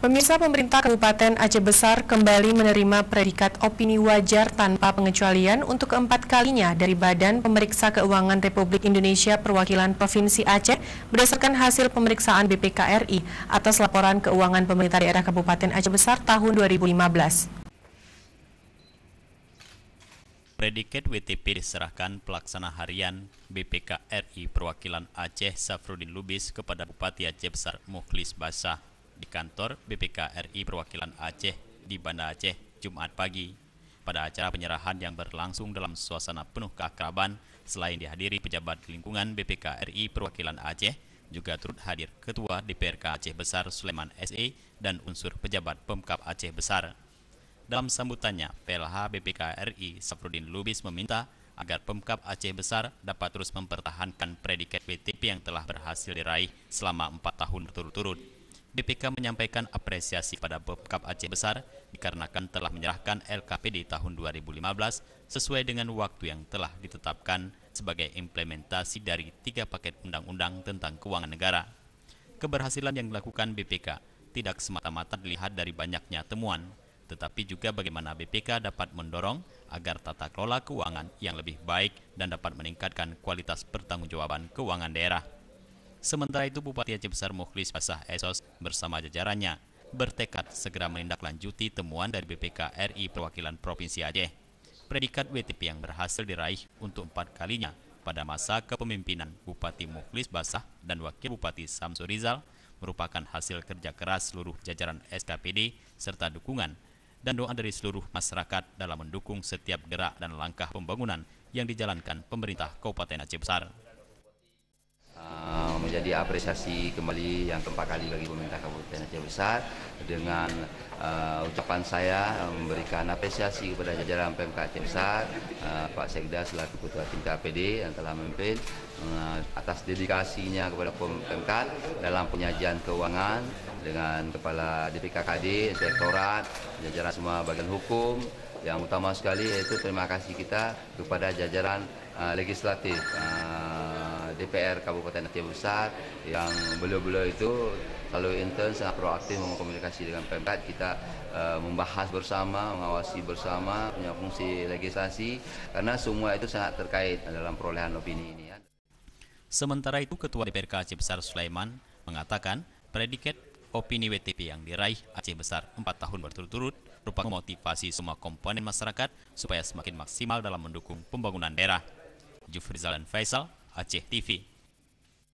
Pemirsa, pemerintah Kabupaten Aceh Besar kembali menerima predikat opini wajar tanpa pengecualian untuk keempat kalinya dari Badan Pemeriksa Keuangan Republik Indonesia Perwakilan Provinsi Aceh berdasarkan hasil pemeriksaan BPK RI atas laporan keuangan pemerintah daerah Kabupaten Aceh Besar tahun 2015. Predikat WTP diserahkan pelaksana harian BPK RI Perwakilan Aceh Safruddin Lubis kepada Bupati Aceh Besar Mukhlis Basah di kantor BPK RI Perwakilan Aceh di Banda Aceh Jumat pagi. Pada acara penyerahan yang berlangsung dalam suasana penuh keakraban, selain dihadiri pejabat lingkungan BPK RI Perwakilan Aceh, juga turut hadir Ketua DPRK Aceh Besar Sulaiman SE dan unsur pejabat Pemkab Aceh Besar. Dalam sambutannya, PLH BPK RI Safruddin Lubis meminta agar Pemkab Aceh Besar dapat terus mempertahankan predikat WTP yang telah berhasil diraih selama 4 tahun berturut-turut. BPK menyampaikan apresiasi pada Pemkab Aceh Besar dikarenakan telah menyerahkan LKPD tahun 2015 sesuai dengan waktu yang telah ditetapkan sebagai implementasi dari 3 paket undang-undang tentang keuangan negara. Keberhasilan yang dilakukan BPK tidak semata-mata dilihat dari banyaknya temuan, tetapi juga bagaimana BPK dapat mendorong agar tata kelola keuangan yang lebih baik dan dapat meningkatkan kualitas pertanggungjawaban keuangan daerah. Sementara itu, Bupati Aceh Besar Mukhlis Basah Esos bersama jajarannya bertekad segera menindaklanjuti temuan dari BPK RI Perwakilan Provinsi Aceh. Predikat WTP yang berhasil diraih untuk 4 kalinya pada masa kepemimpinan Bupati Mukhlis Basah dan Wakil Bupati Samsul Rizal merupakan hasil kerja keras seluruh jajaran SKPD serta dukungan dan doa dari seluruh masyarakat dalam mendukung setiap gerak dan langkah pembangunan yang dijalankan pemerintah Kabupaten Aceh Besar. Menjadi apresiasi kembali yang keempat kali bagi pemerintah Kabupaten Aceh Besar dengan ucapan saya memberikan apresiasi kepada jajaran PMK Aceh Besar, Pak Sekda selaku Ketua Tim KPD yang telah memimpin atas dedikasinya kepada PMK dalam penyajian keuangan dengan Kepala DPKKD, Inspektorat, jajaran semua bagian hukum. Yang utama sekali yaitu terima kasih kita kepada jajaran legislatif DPR Kabupaten Aceh Besar yang beliau-beliau itu selalu intens, sangat proaktif mengkomunikasi dengan Pemkab. Kita membahas bersama, mengawasi bersama, punya fungsi legislasi karena semua itu sangat terkait dalam perolehan opini ini. Sementara itu, Ketua DPRK Aceh Besar Sulaiman mengatakan predikat opini WTP yang diraih Aceh Besar 4 tahun berturut-turut merupakan motivasi semua komponen masyarakat supaya semakin maksimal dalam mendukung pembangunan daerah. Jufrizal dan Faisal, Aceh TV.